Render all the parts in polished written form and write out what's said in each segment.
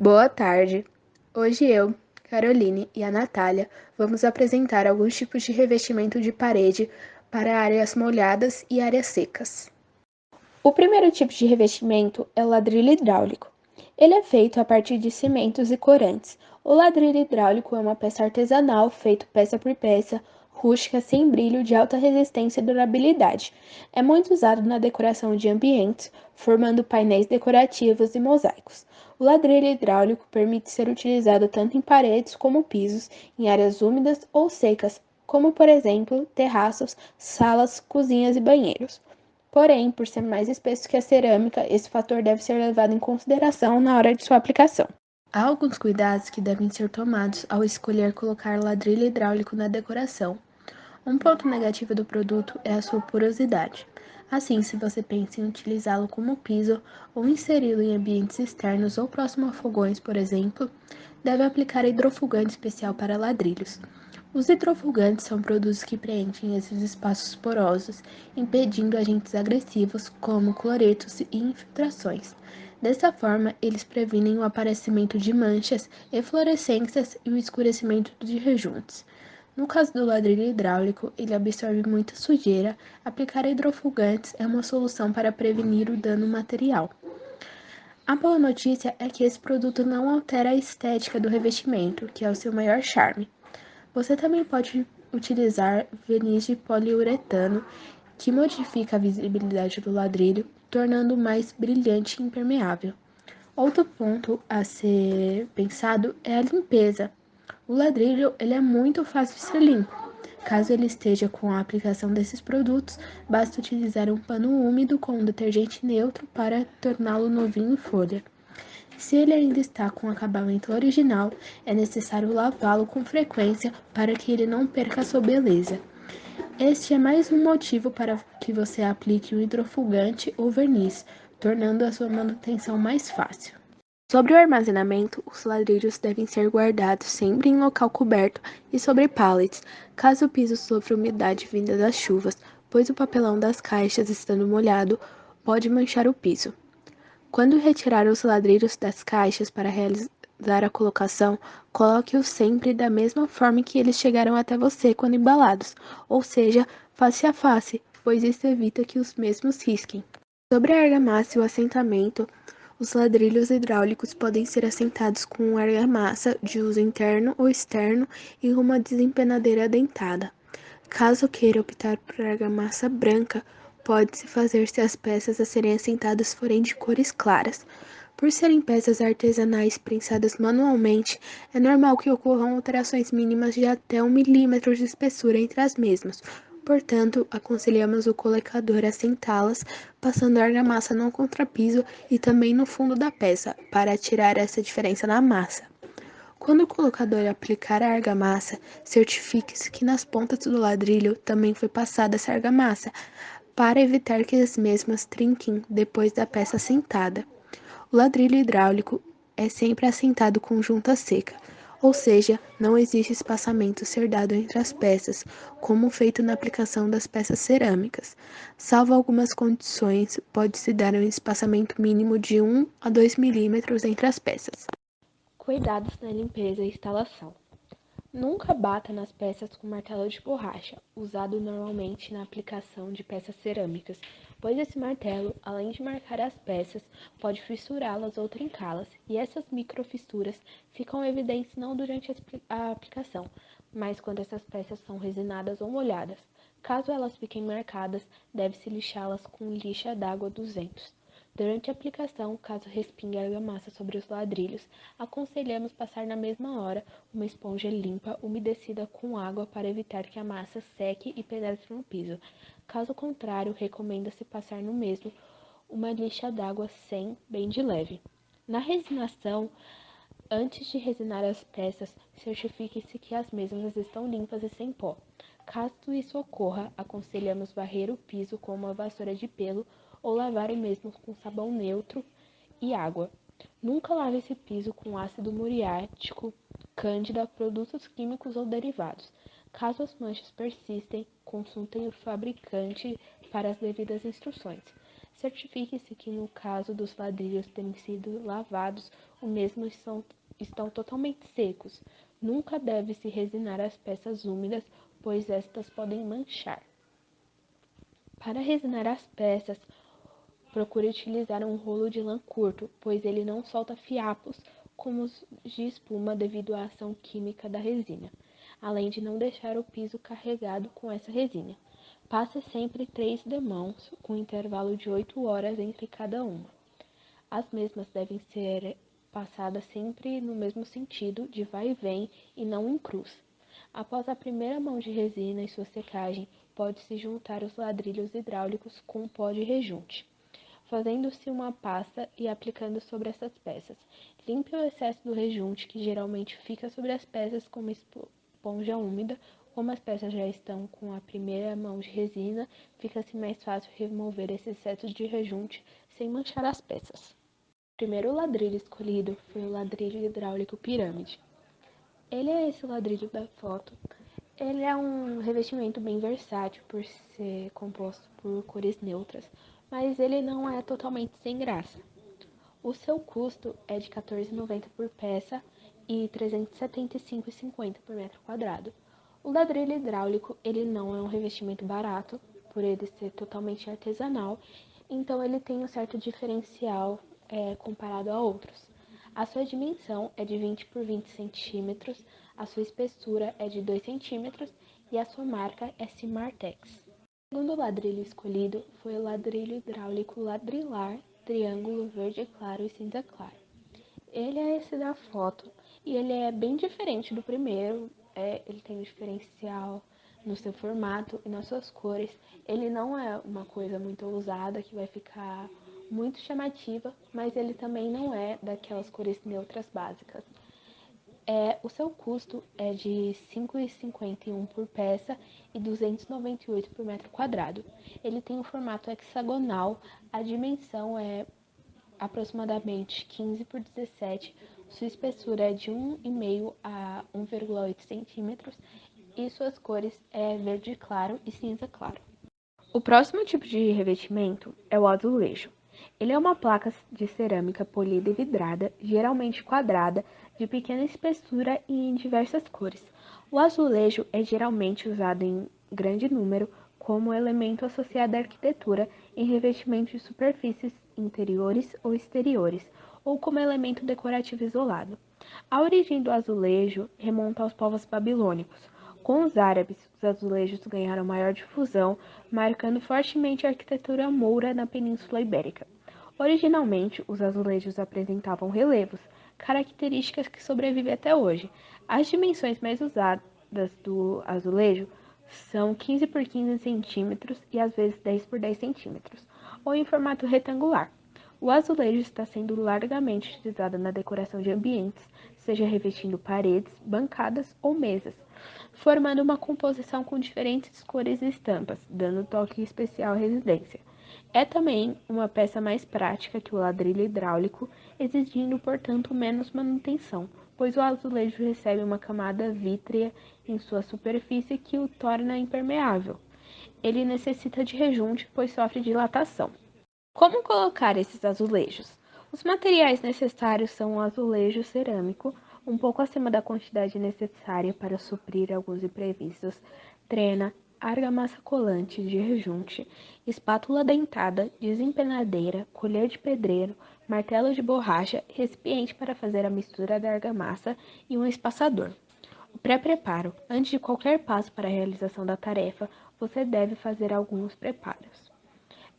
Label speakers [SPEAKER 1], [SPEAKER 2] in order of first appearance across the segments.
[SPEAKER 1] Boa tarde! Hoje eu, Caroline e a Natália vamos apresentar alguns tipos de revestimento de parede para áreas molhadas e áreas secas. O primeiro tipo de revestimento é o ladrilho hidráulico. Ele é feito a partir de cimentos e corantes. O ladrilho hidráulico é uma peça artesanal feito peça por peça, rústica, sem brilho, de alta resistência e durabilidade. É muito usado na decoração de ambientes, formando painéis decorativos e mosaicos. O ladrilho hidráulico permite ser utilizado tanto em paredes como pisos, em áreas úmidas ou secas, como por exemplo terraços, salas, cozinhas e banheiros. Porém, por ser mais espesso que a cerâmica, esse fator deve ser levado em consideração na hora de sua aplicação. Há alguns cuidados que devem ser tomados ao escolher colocar ladrilho hidráulico na decoração. Um ponto negativo do produto é a sua porosidade. Assim, se você pensa em utilizá-lo como piso ou inseri-lo em ambientes externos ou próximo a fogões, por exemplo, deve aplicar hidrofugante especial para ladrilhos. Os hidrofugantes são produtos que preenchem esses espaços porosos, impedindo agentes agressivos como cloretos e infiltrações. Dessa forma, eles previnem o aparecimento de manchas, eflorescências e o escurecimento de rejuntos. No caso do ladrilho hidráulico, ele absorve muita sujeira. Aplicar hidrofugantes é uma solução para prevenir o dano material. A boa notícia é que esse produto não altera a estética do revestimento, que é o seu maior charme. Você também pode utilizar verniz de poliuretano, que modifica a visibilidade do ladrilho, tornando-o mais brilhante e impermeável. Outro ponto a ser pensado é a limpeza. O ladrilho ele é muito fácil de ser limpo. Caso ele esteja com a aplicação desses produtos, basta utilizar um pano úmido com um detergente neutro para torná-lo novinho em folha. Se ele ainda está com o acabamento original, é necessário lavá-lo com frequência para que ele não perca sua beleza. Este é mais um motivo para que você aplique um hidrofugante ou verniz, tornando a sua manutenção mais fácil. Sobre o armazenamento, os ladrilhos devem ser guardados sempre em local coberto e sobre pallets, caso o piso sofra umidade vinda das chuvas, pois o papelão das caixas, estando molhado, pode manchar o piso. Quando retirar os ladrilhos das caixas para realizar a colocação, coloque-os sempre da mesma forma que eles chegaram até você quando embalados, ou seja, face a face, pois isso evita que os mesmos risquem. Sobre a argamassa e o assentamento, os ladrilhos hidráulicos podem ser assentados com argamassa de uso interno ou externo e uma desempenadeira dentada. Caso queira optar por argamassa branca, pode-se fazer se as peças a serem assentadas forem de cores claras. Por serem peças artesanais prensadas manualmente, é normal que ocorram alterações mínimas de até 1 milímetro de espessura entre as mesmas. Portanto, aconselhamos o colocador a assentá-las, passando a argamassa no contrapiso e também no fundo da peça, para tirar essa diferença na massa. Quando o colocador aplicar a argamassa, certifique-se que nas pontas do ladrilho também foi passada essa argamassa, para evitar que as mesmas trinquem depois da peça assentada. O ladrilho hidráulico é sempre assentado com junta seca, ou seja, não existe espaçamento ser dado entre as peças, como feito na aplicação das peças cerâmicas. Salvo algumas condições, pode-se dar um espaçamento mínimo de 1 a 2 milímetros entre as peças. Cuidados na limpeza e instalação. Nunca bata nas peças com martelo de borracha, usado normalmente na aplicação de peças cerâmicas, pois esse martelo, além de marcar as peças, pode fissurá-las ou trincá-las, e essas microfissuras ficam evidentes não durante a aplicação, mas quando essas peças são resinadas ou molhadas. Caso elas fiquem marcadas, deve-se lixá-las com lixa d'água 200. Durante a aplicação, caso respingue argamassa sobre os ladrilhos, aconselhamos passar na mesma hora uma esponja limpa umedecida com água para evitar que a massa seque e penetre no piso. Caso contrário, recomenda-se passar no mesmo uma lixa d'água 100 bem de leve. Na resinação, antes de resinar as peças, certifique-se que as mesmas estão limpas e sem pó. Caso isso ocorra, aconselhamos varrer o piso com uma vassoura de pelo ou lavar o mesmo com sabão neutro e água. Nunca lave esse piso com ácido muriático, cândida, produtos químicos ou derivados. Caso as manchas persistem, consultem o fabricante para as devidas instruções. certifique-se que no caso dos ladrilhos terem sido lavados, os mesmos estão totalmente secos. Nunca deve-se resinar as peças úmidas, pois estas podem manchar. Para resinar as peças, procure utilizar um rolo de lã curto, pois ele não solta fiapos como os de espuma devido à ação química da resina, além de não deixar o piso carregado com essa resina. Passe sempre 3 demãos, com intervalo de 8 horas entre cada uma. As mesmas devem ser passadas sempre no mesmo sentido, de vai e vem, e não em cruz. Após a primeira mão de resina e sua secagem, pode-se juntar os ladrilhos hidráulicos com pó de rejunte, fazendo-se uma pasta e aplicando sobre essas peças. Limpe o excesso do rejunte, que geralmente fica sobre as peças com uma esponja úmida. Como as peças já estão com a primeira mão de resina, fica-se mais fácil remover esse excesso de rejunte sem manchar as peças. O primeiro ladrilho escolhido foi o ladrilho hidráulico pirâmide. Ele é esse ladrilho da foto. Ele é um revestimento bem versátil por ser composto por cores neutras, mas ele não é totalmente sem graça. O seu custo é de R$ 14,90 por peça e R$ 375,50 por metro quadrado. O ladrilho hidráulico, ele não é um revestimento barato, por ele ser totalmente artesanal, então ele tem um certo diferencial comparado a outros. A sua dimensão é de 20 por 20 centímetros, a sua espessura é de 2 centímetros e a sua marca é Simartex. O segundo ladrilho escolhido foi o ladrilho hidráulico ladrilar, triângulo verde claro e cinza claro. Ele é esse da foto e ele é bem diferente do primeiro, ele tem um diferencial no seu formato e nas suas cores. Ele não é uma coisa muito ousada que vai ficar muito chamativa, mas ele também não é daquelas cores neutras básicas. O seu custo é de R$ 5,51 por peça e R$ 298 por metro quadrado. Ele tem um formato hexagonal, a dimensão é aproximadamente 15 por 17, sua espessura é de 1,5 a 1,8 centímetros e suas cores é verde claro e cinza claro. O próximo tipo de revestimento é o azulejo. Ele é uma placa de cerâmica polida e vidrada, geralmente quadrada, de pequena espessura e em diversas cores. O azulejo é geralmente usado em grande número como elemento associado à arquitetura em revestimentos de superfícies interiores ou exteriores, ou como elemento decorativo isolado. A origem do azulejo remonta aos povos babilônicos. Com os árabes, os azulejos ganharam maior difusão, marcando fortemente a arquitetura moura na Península Ibérica. Originalmente, os azulejos apresentavam relevos, características que sobrevivem até hoje. As dimensões mais usadas do azulejo são 15 por 15 centímetros e às vezes 10 por 10 centímetros, ou em formato retangular. O azulejo está sendo largamente utilizado na decoração de ambientes, seja revestindo paredes, bancadas ou mesas, formando uma composição com diferentes cores e estampas, dando toque especial à residência. É também uma peça mais prática que o ladrilho hidráulico, exigindo, portanto, menos manutenção, pois o azulejo recebe uma camada vítrea em sua superfície que o torna impermeável. Ele necessita de rejunte, pois sofre dilatação. Como colocar esses azulejos? Os materiais necessários são o azulejo cerâmico, um pouco acima da quantidade necessária para suprir alguns imprevistos, trena, argamassa colante de rejunte, espátula dentada, desempenadeira, colher de pedreiro, martelo de borracha, recipiente para fazer a mistura da argamassa e um espaçador. O pré-preparo. Antes de qualquer passo para a realização da tarefa, você deve fazer alguns preparos.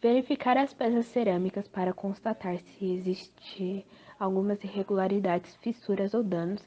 [SPEAKER 1] Verificar as peças cerâmicas para constatar se existe algumas irregularidades, fissuras ou danos,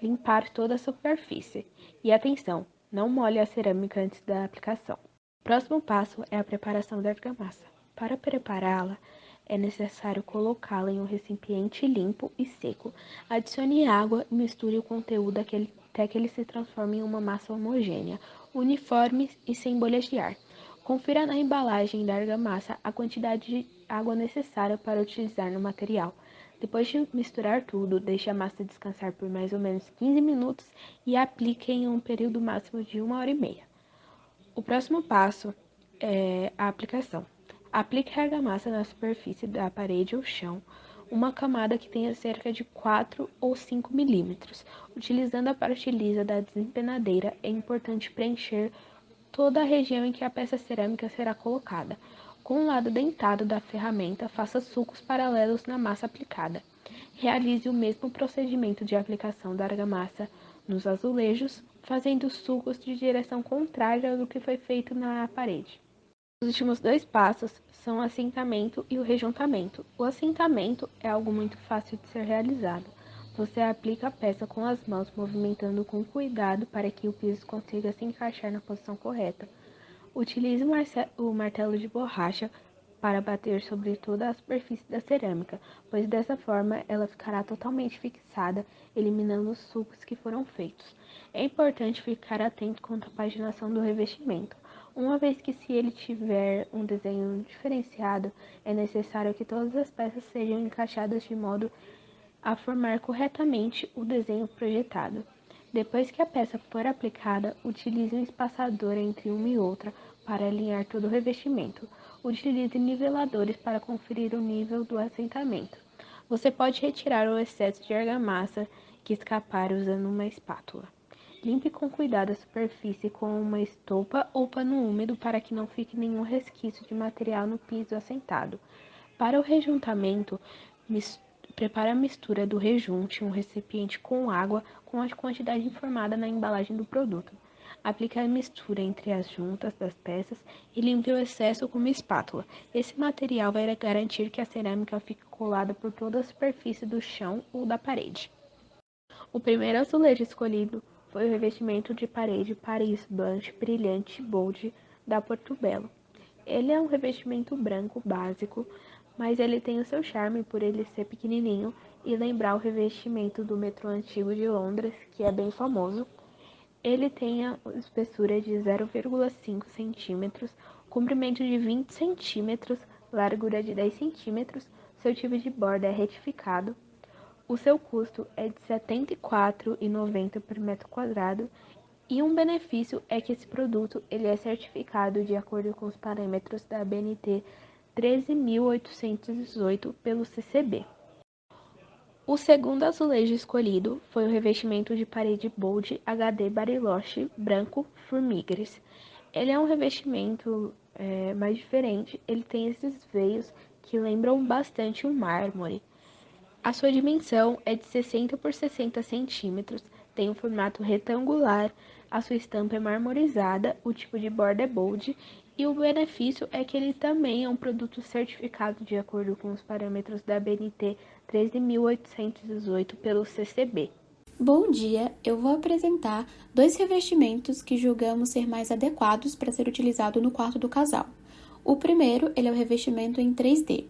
[SPEAKER 1] limpar toda a superfície. E atenção, não molhe a cerâmica antes da aplicação. O próximo passo é a preparação da argamassa. Para prepará-la, é necessário colocá-la em um recipiente limpo e seco. Adicione água e misture o conteúdo até que ele se transforme em uma massa homogênea, uniforme e sem bolhas de ar. Confira na embalagem da argamassa a quantidade de água necessária para utilizar no material. Depois de misturar tudo, deixe a massa descansar por mais ou menos 15 minutos e aplique em um período máximo de 1 hora e meia. O próximo passo é a aplicação. Aplique a argamassa na superfície da parede ou chão, uma camada que tenha cerca de 4 ou 5 milímetros. Utilizando a parte lisa da desempenadeira, é importante preencher toda a região em que a peça cerâmica será colocada. Com o lado dentado da ferramenta, faça sulcos paralelos na massa aplicada. Realize o mesmo procedimento de aplicação da argamassa nos azulejos, fazendo sulcos de direção contrária ao do que foi feito na parede. Os últimos dois passos são o assentamento e o rejuntamento. O assentamento é algo muito fácil de ser realizado. Você aplica a peça com as mãos, movimentando com cuidado para que o piso consiga se encaixar na posição correta. Utilize o martelo de borracha para bater sobre toda a superfície da cerâmica, pois dessa forma ela ficará totalmente fixada, eliminando os sulcos que foram feitos. É importante ficar atento quanto à paginação do revestimento. Uma vez que se ele tiver um desenho diferenciado, é necessário que todas as peças sejam encaixadas de modo a formar corretamente o desenho projetado. Depois que a peça for aplicada, utilize um espaçador entre uma e outra para alinhar todo o revestimento. Utilize niveladores para conferir o nível do assentamento. Você pode retirar o excesso de argamassa que escapar usando uma espátula. Limpe com cuidado a superfície com uma estopa ou pano úmido para que não fique nenhum resquício de material no piso assentado. Para o rejuntamento, prepare a mistura do rejunte em um recipiente com água com a quantidade informada na embalagem do produto. Aplique a mistura entre as juntas das peças e limpe o excesso com uma espátula. Esse material vai garantir que a cerâmica fique colada por toda a superfície do chão ou da parede. O primeiro azulejo escolhido foi o revestimento de parede Paris Blanche Brilhante Bold da Portobello. Ele é um revestimento branco básico, mas ele tem o seu charme por ele ser pequenininho e lembrar o revestimento do metrô antigo de Londres, que é bem famoso. Ele tem a espessura de 0,5 centímetros, comprimento de 20 centímetros, largura de 10 centímetros, seu tipo de borda é retificado. O seu custo é de R$ 74,90 por metro quadrado e um benefício é que esse produto ele é certificado de acordo com os parâmetros da BNT 13.818 pelo CCB. O segundo azulejo escolhido foi o revestimento de parede Bold HD Bariloche Branco Formigres. Ele é um revestimento mais diferente, ele tem esses veios que lembram bastante um mármore. A sua dimensão é de 60 por 60 centímetros, tem um formato retangular, a sua estampa é marmorizada, o tipo de borda é bold e o benefício é que ele também é um produto certificado de acordo com os parâmetros da BNT 13.818 pelo CCB.
[SPEAKER 2] Bom dia, eu vou apresentar dois revestimentos que julgamos ser mais adequados para ser utilizado no quarto do casal. O primeiro, ele é o revestimento em 3D.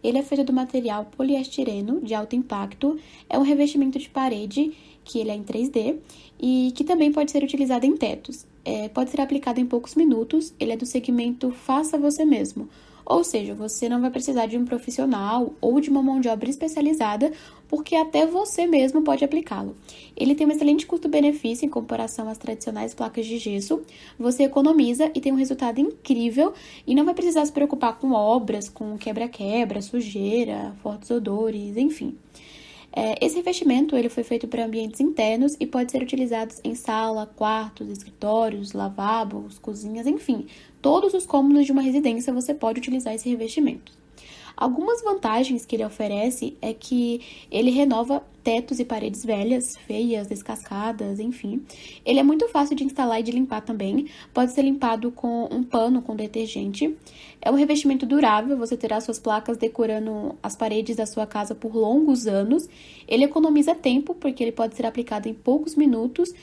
[SPEAKER 2] Ele é feito do material poliestireno de alto impacto, é um revestimento de parede que ele é em 3D e que também pode ser utilizado em tetos. Pode ser aplicado em poucos minutos, ele é do segmento faça você mesmo. Ou seja, você não vai precisar de um profissional ou de uma mão de obra especializada, porque até você mesmo pode aplicá-lo. Ele tem um excelente custo-benefício em comparação às tradicionais placas de gesso. Você economiza e tem um resultado incrível e não vai precisar se preocupar com obras, com quebra-quebra, sujeira, fortes odores, enfim. Esse revestimento ele foi feito para ambientes internos e pode ser utilizado em sala, quartos, escritórios, lavabos, cozinhas, enfim. Todos os cômodos de uma residência você pode utilizar esse revestimento. Algumas vantagens que ele oferece é que ele renova tetos e paredes velhas, feias, descascadas, enfim. Ele é muito fácil de instalar e de limpar também. Pode ser limpado com um pano com detergente. É um revestimento durável, você terá suas placas decorando as paredes da sua casa por longos anos. Ele economiza tempo, porque ele pode ser aplicado em poucos minutos,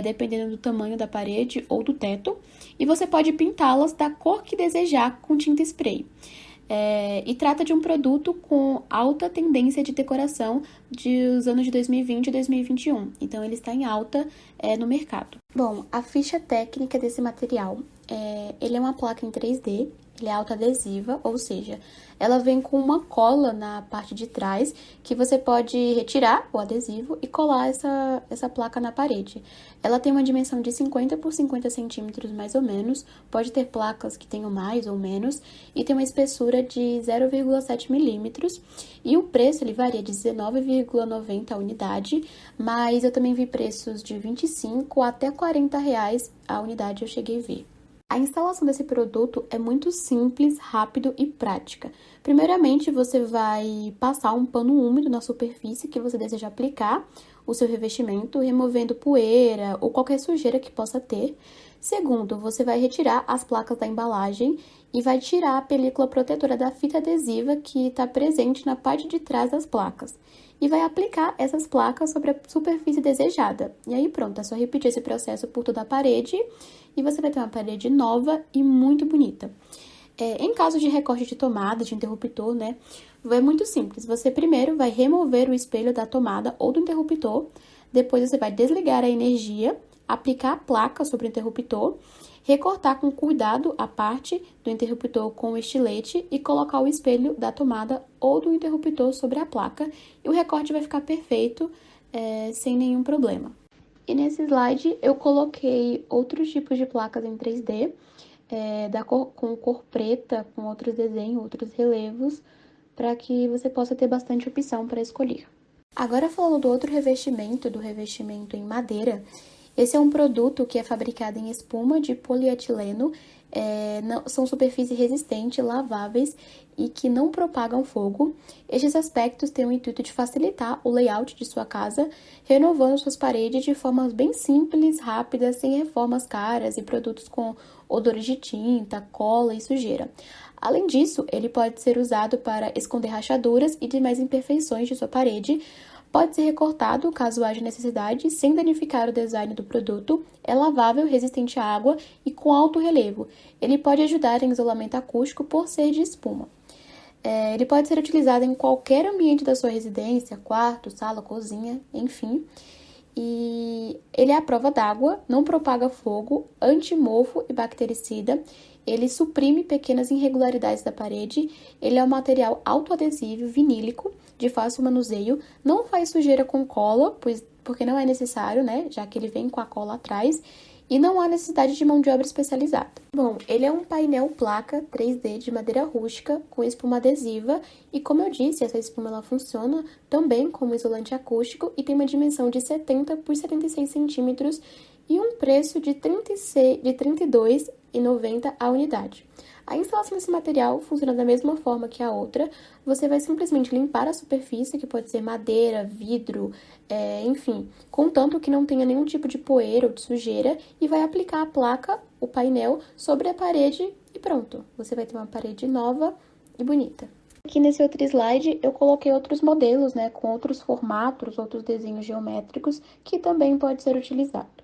[SPEAKER 2] dependendo do tamanho da parede ou do teto. E você pode pintá-las da cor que desejar com tinta spray. E trata de um produto com alta tendência de decoração dos anos de 2020 e 2021. Então, ele está em alta no mercado. Bom, a ficha técnica desse material, ele é uma placa em 3D, ela é autoadesiva, ou seja, ela vem com uma cola na parte de trás que você pode retirar o adesivo e colar essa placa na parede. Ela tem uma dimensão de 50 por 50 centímetros, mais ou menos. Pode ter placas que tenham mais ou menos. E tem uma espessura de 0,7 milímetros. E o preço, ele varia de 19,90 a unidade. Mas eu também vi preços de 25 até 40 reais a unidade, eu cheguei a ver. A instalação desse produto é muito simples, rápido e prática. Primeiramente, você vai passar um pano úmido na superfície que você deseja aplicar o seu revestimento, removendo poeira ou qualquer sujeira que possa ter. Segundo, você vai retirar as placas da embalagem e vai tirar a película protetora da fita adesiva que está presente na parte de trás das placas. E vai aplicar essas placas sobre a superfície desejada. E aí pronto, é só repetir esse processo por toda a parede e você vai ter uma parede nova e muito bonita. Em caso de recorte de tomada, de interruptor, né, é muito simples. Você primeiro vai remover o espelho da tomada ou do interruptor, depois você vai desligar a energia, aplicar a placa sobre o interruptor, recortar com cuidado a parte do interruptor com o estilete e colocar o espelho da tomada ou do interruptor sobre a placa e o recorte vai ficar perfeito, sem nenhum problema. E nesse slide eu coloquei outros tipos de placas em 3D, com cor preta, com outros desenhos, outros relevos, para que você possa ter bastante opção para escolher. Agora falando do outro revestimento, do revestimento em madeira, esse é um produto que é fabricado em espuma de polietileno, são superfícies resistentes, laváveis e que não propagam fogo. Estes aspectos têm o intuito de facilitar o layout de sua casa, renovando suas paredes de formas bem simples, rápidas, sem reformas caras e produtos com odores de tinta, cola e sujeira. Além disso, ele pode ser usado para esconder rachaduras e demais imperfeições de sua parede. Pode ser recortado, caso haja necessidade, sem danificar o design do produto. É lavável, resistente à água e com alto relevo. Ele pode ajudar em isolamento acústico por ser de espuma. Ele pode ser utilizado em qualquer ambiente da sua residência, quarto, sala, cozinha, enfim. E ele é à prova d'água, não propaga fogo, antimofo e bactericida. Ele suprime pequenas irregularidades da parede. Ele é um material autoadesivo, vinílico, de fácil manuseio. Não faz sujeira com cola, porque não é necessário, né? Já que ele vem com a cola atrás. E não há necessidade de mão de obra especializada. Bom, ele é um painel placa 3D de madeira rústica com espuma adesiva. E como eu disse, essa espuma ela funciona também como isolante acústico e tem uma dimensão de 70 por 76 centímetros e um preço de R$ 32,90 a unidade. A instalação desse material funciona da mesma forma que a outra. Você vai simplesmente limpar a superfície, que pode ser madeira, vidro, enfim, contanto que não tenha nenhum tipo de poeira ou de sujeira, e vai aplicar a placa, o painel, sobre a parede e pronto. Você vai ter uma parede nova e bonita. Aqui nesse outro slide eu coloquei outros modelos, né, com outros formatos, outros desenhos geométricos, que também pode ser utilizado.